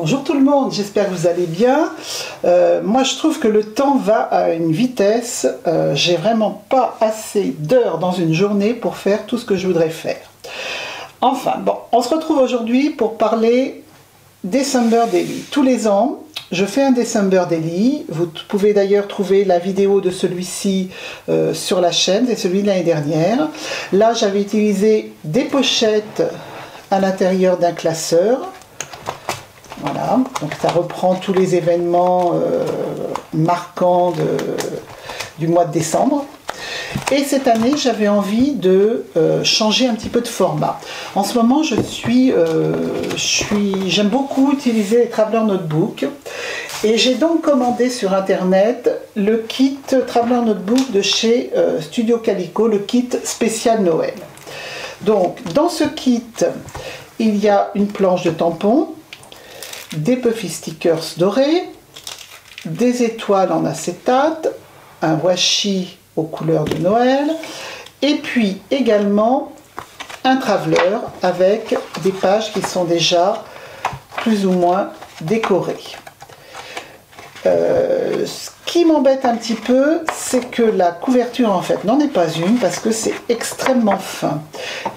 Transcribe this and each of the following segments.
Bonjour tout le monde, j'espère que vous allez bien. Moi je trouve que le temps va à une vitesse, j'ai vraiment pas assez d'heures dans une journée pour faire tout ce que je voudrais faire. Enfin bon, on se retrouve aujourd'hui pour parler December Daily. Tous les ans, je fais un December Daily. Vous pouvez d'ailleurs trouver la vidéo de celui-ci sur la chaîne, c'est celui de l'année dernière. Là j'avais utilisé des pochettes à l'intérieur d'un classeur. Voilà, donc ça reprend tous les événements marquants du mois de décembre. Et cette année, j'avais envie de changer un petit peu de format. En ce moment, j'aime beaucoup utiliser les Traveler Notebook. Et j'ai donc commandé sur Internet le kit Traveler Notebook de chez Studio Calico, le kit spécial Noël. Donc, dans ce kit, il y a une planche de tampons, des puffy stickers dorés, des étoiles en acétate, un washi aux couleurs de Noël, et puis également un traveler avec des pages qui sont déjà plus ou moins décorées. Ce qui m'embête un petit peu, c'est que la couverture en fait n'en est pas une parce que c'est extrêmement fin.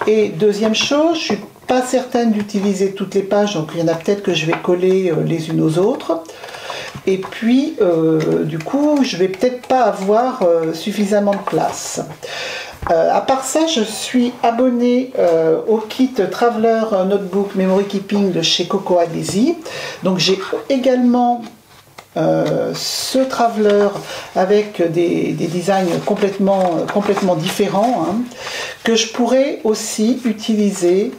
Et deuxième chose, je suis pas certaine d'utiliser toutes les pages, donc il y en a peut-être que je vais coller les unes aux autres. Et puis, du coup, je vais peut-être pas avoir suffisamment de place. À part ça, je suis abonnée au kit Traveler Notebook Memory Keeping de chez Coco Adhesive. Donc j'ai également ce traveler avec des designs complètement différents, hein, que je pourrais aussi utiliser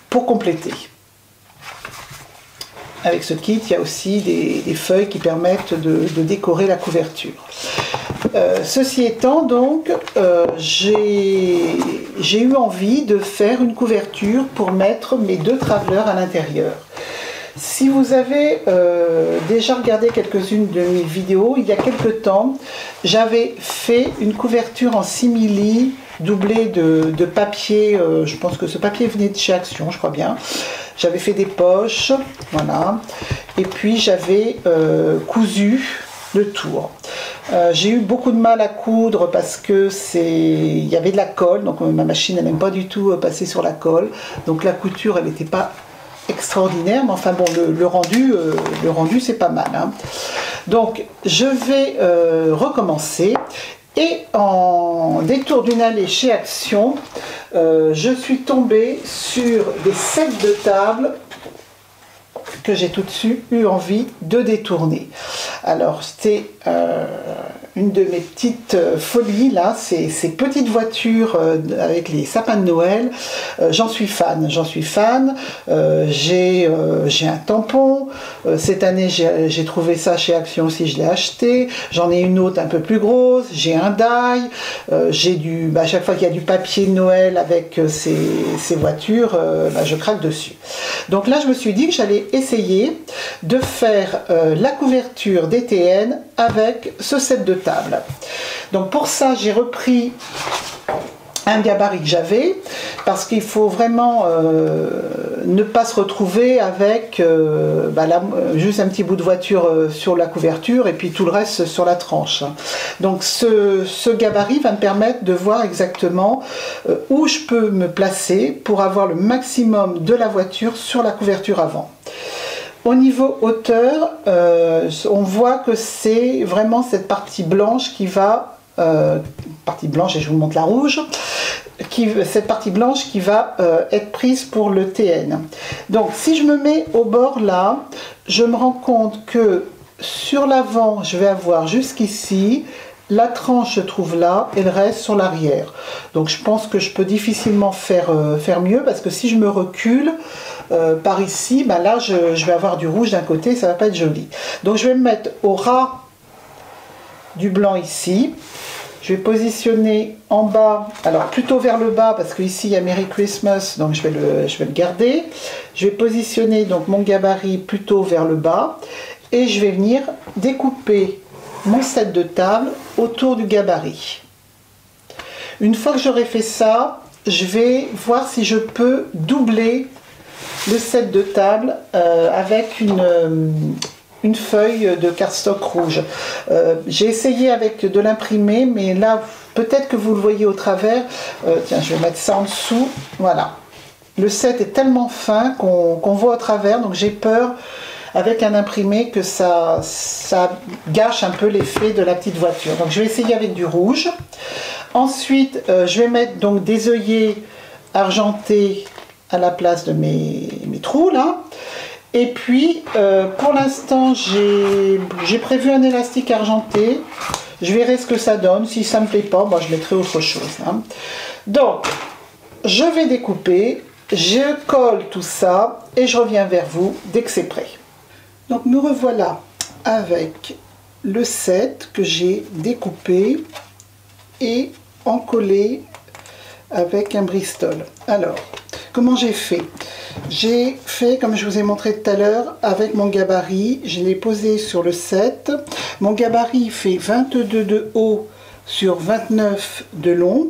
pour compléter. Avec ce kit, il y a aussi des feuilles qui permettent de décorer la couverture. Ceci étant, donc, j'ai eu envie de faire une couverture pour mettre mes deux travelers à l'intérieur. Si vous avez déjà regardé quelques-unes de mes vidéos, il y a quelques temps, j'avais fait une couverture en simili doublée de papier, je pense que ce papier venait de chez Action, je crois bien. J'avais fait des poches, voilà, et puis j'avais cousu le tour. J'ai eu beaucoup de mal à coudre parce que il y avait de la colle, donc ma machine elle n'aime pas du tout passer sur la colle, donc la couture elle n'était pas extraordinaire, mais enfin bon, le rendu c'est pas mal, hein. Donc je vais recommencer. Et en détour d'une allée chez Action, je suis tombée sur des sets de table que j'ai tout de suite eu envie de détourner. Alors c'était une de mes petites folies là, ces petites voitures avec les sapins de Noël. J'en suis fan. J'ai un tampon. Cette année j'ai trouvé ça chez Action aussi, je l'ai acheté. J'en ai une autre un peu plus grosse. J'ai un die. J'ai à chaque fois qu'il y a du papier de Noël avec ces voitures, je craque dessus. Donc là je me suis dit que j'allais essayer de faire la couverture DTN avec ce set de table. Donc pour ça j'ai repris un gabarit que j'avais parce qu'il faut vraiment ne pas se retrouver avec juste un petit bout de voiture sur la couverture et puis tout le reste sur la tranche. Donc ce gabarit va me permettre de voir exactement où je peux me placer pour avoir le maximum de la voiture sur la couverture avant. Au niveau hauteur, on voit que c'est vraiment cette partie blanche qui va, partie blanche et je vous montre la rouge, cette partie blanche qui va être prise pour le TN. Donc si je me mets au bord là, je me rends compte que sur l'avant, je vais avoir jusqu'ici, la tranche se trouve là et le reste sur l'arrière. Donc je pense que je peux difficilement faire mieux parce que si je me recule par ici, là je vais avoir du rouge d'un côté, ça va pas être joli. Donc je vais me mettre au ras du blanc ici. Je vais positionner en bas, alors plutôt vers le bas parce qu'ici il y a Merry Christmas, donc je vais le garder. Je vais positionner donc mon gabarit plutôt vers le bas et je vais venir découper mon set de table autour du gabarit. Une fois que j'aurai fait ça, je vais voir si je peux doubler le set de table avec une feuille de cardstock rouge. J'ai essayé avec de l'imprimé, mais là, peut-être que vous le voyez au travers. Tiens, je vais mettre ça en dessous. Voilà. Le set est tellement fin qu'on voit au travers, donc j'ai peur avec un imprimé que ça gâche un peu l'effet de la petite voiture. Donc je vais essayer avec du rouge. Ensuite, je vais mettre donc des œillets argentés à la place de mes trous là. Et puis, pour l'instant, j'ai prévu un élastique argenté. Je verrai ce que ça donne. Si ça ne me plaît pas, moi, je mettrai autre chose. Hein. Donc, je vais découper. Je colle tout ça et je reviens vers vous dès que c'est prêt. Donc nous revoilà avec le set que j'ai découpé et encollé avec un Bristol. Alors, comment j'ai fait? J'ai fait comme je vous ai montré tout à l'heure avec mon gabarit. Je l'ai posé sur le set. Mon gabarit fait 22 de haut sur 29 de long.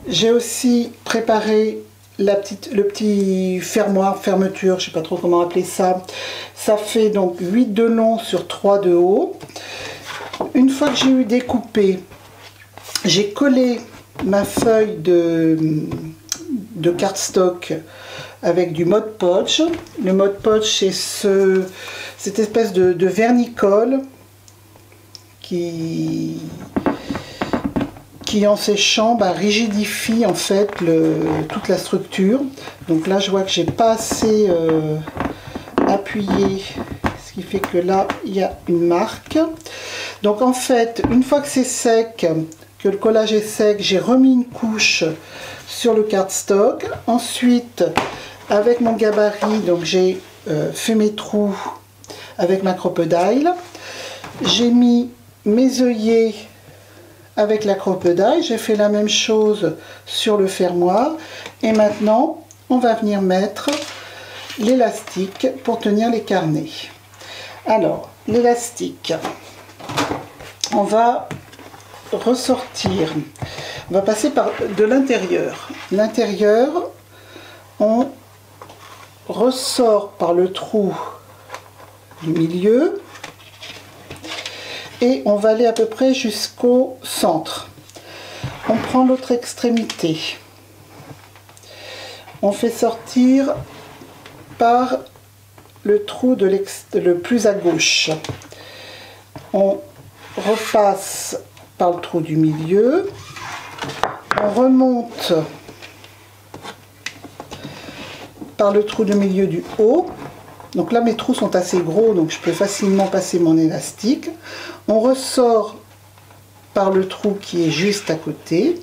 J'ai aussi préparé le petit fermoir, fermeture, je ne sais pas trop comment appeler ça. Ça fait donc 8 de long sur 3 de haut. Une fois que j'ai eu découpé, j'ai collé ma feuille de cardstock avec du Mod Podge. Le Mod Podge, c'est cette espèce de vernicole qui en séchant rigidifie en fait toute la structure. Donc là je vois que j'ai pas assez appuyé, ce qui fait que là il y a une marque. Donc en fait une fois que c'est sec, que le collage est sec, j'ai remis une couche sur le cardstock. Ensuite avec mon gabarit, donc j'ai fait mes trous avec ma crocodile. J'ai mis mes œillets avec la crocodile, j'ai fait la même chose sur le fermoir et maintenant on va venir mettre l'élastique pour tenir les carnets. Alors l'élastique, on va ressortir, on va passer par de l'intérieur. L'intérieur, on ressort par le trou du milieu. Et on va aller à peu près jusqu'au centre. On prend l'autre extrémité. On fait sortir par le trou le plus à gauche. On repasse par le trou du milieu. On remonte par le trou du milieu du haut. Donc là mes trous sont assez gros, donc je peux facilement passer mon élastique. On ressort par le trou qui est juste à côté.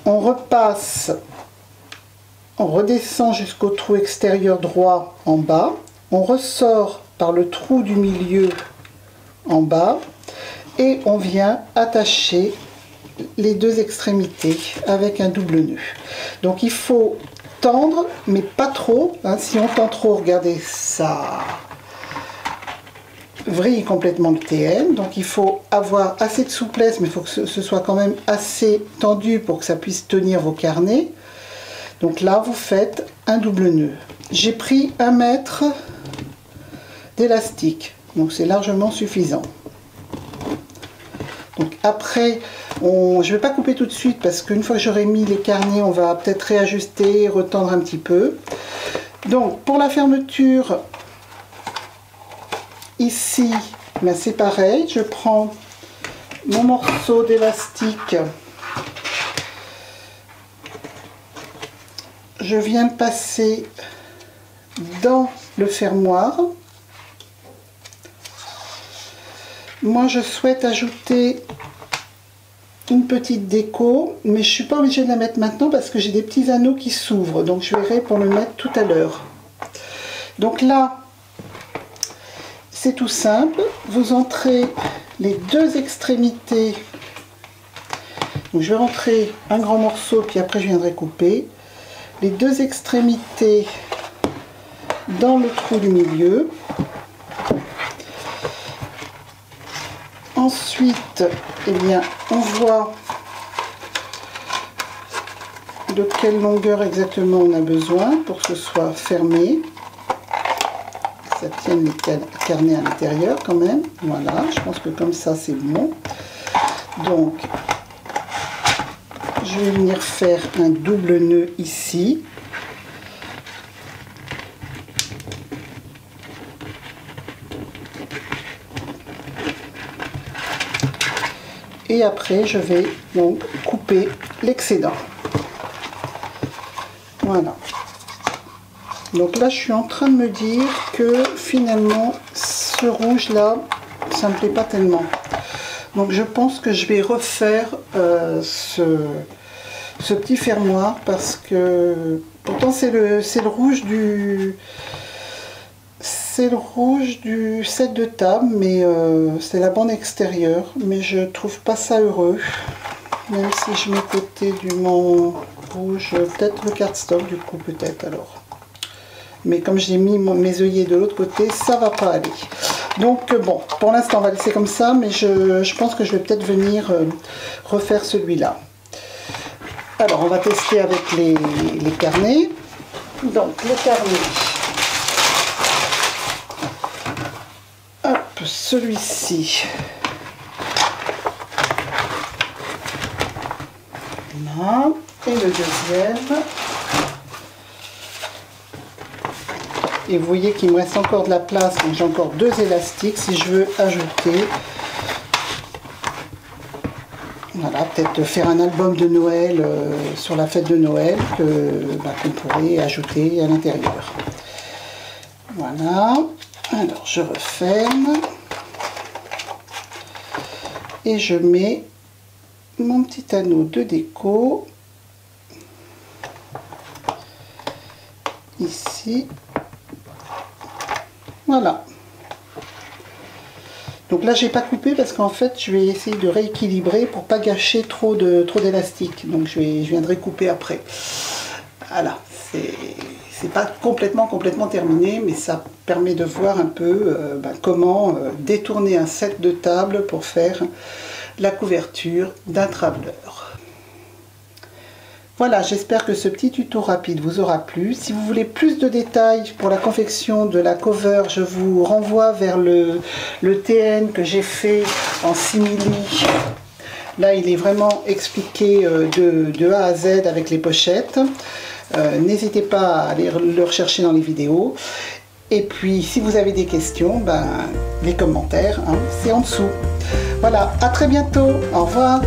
On repasse, on redescend jusqu'au trou extérieur droit en bas. On ressort par le trou du milieu en bas. Et on vient attacher les deux extrémités avec un double nœud. Donc il faut tendre, mais pas trop. Hein. Si on tend trop, regardez, ça vrille complètement le TN. Donc il faut avoir assez de souplesse, mais il faut que ce soit quand même assez tendu pour que ça puisse tenir vos carnets. Donc là, vous faites un double nœud. J'ai pris 1 mètre d'élastique, donc c'est largement suffisant. Donc après, je ne vais pas couper tout de suite parce qu'une fois que j'aurai mis les carnets, on va peut-être réajuster, retendre un petit peu. Donc pour la fermeture, ici, ben c'est pareil, je prends mon morceau d'élastique, je viens le passer dans le fermoir. Moi je souhaite ajouter une petite déco, mais je ne suis pas obligée de la mettre maintenant parce que j'ai des petits anneaux qui s'ouvrent, donc je verrai pour le mettre tout à l'heure. Donc là, c'est tout simple, vous entrez les deux extrémités, donc je vais rentrer un grand morceau, puis après je viendrai couper, les deux extrémités dans le trou du milieu. Ensuite, eh bien, on voit de quelle longueur exactement on a besoin pour que ce soit fermé. Ça tienne les carnets à l'intérieur quand même. Voilà, je pense que comme ça c'est bon. Donc, je vais venir faire un double nœud ici. Et après, je vais donc couper l'excédent. Voilà. Donc là, je suis en train de me dire que finalement, ce rouge-là, ça ne me plaît pas tellement. Donc je pense que je vais refaire ce petit fermoir parce que pourtant c'est le rouge du... C'est le rouge du set de table, mais c'est la bande extérieure. Mais je trouve pas ça heureux. Même si je mets côté du mon rouge, peut-être le cardstock du coup, peut-être alors. Mais comme j'ai mis mes œillets de l'autre côté, ça va pas aller. Donc bon, pour l'instant on va laisser comme ça, mais je pense que je vais peut-être venir refaire celui-là. Alors on va tester avec les carnets. Donc le carnet. Hop, celui-ci. Voilà. Et le deuxième. Et vous voyez qu'il me reste encore de la place, donc j'ai encore 2 élastiques si je veux ajouter. Voilà, peut-être faire un album de Noël sur la fête de Noël qu'on pourrait ajouter à l'intérieur. Voilà, alors je referme. Et je mets mon petit anneau de déco. Ici. Voilà. Donc là, j'ai pas coupé parce qu'en fait, je vais essayer de rééquilibrer pour pas gâcher trop d'élastique. Donc je viendrai couper après. Voilà. C'est pas complètement terminé, mais ça permet de voir un peu comment détourner un set de table pour faire la couverture d'un traveler. Voilà, j'espère que ce petit tuto rapide vous aura plu. Si vous voulez plus de détails pour la confection de la cover, je vous renvoie vers le TN que j'ai fait en simili. Là, il est vraiment expliqué de A à Z avec les pochettes. N'hésitez pas à aller le rechercher dans les vidéos. Et puis, si vous avez des questions, les commentaires, c'est en dessous. Voilà, à très bientôt. Au revoir.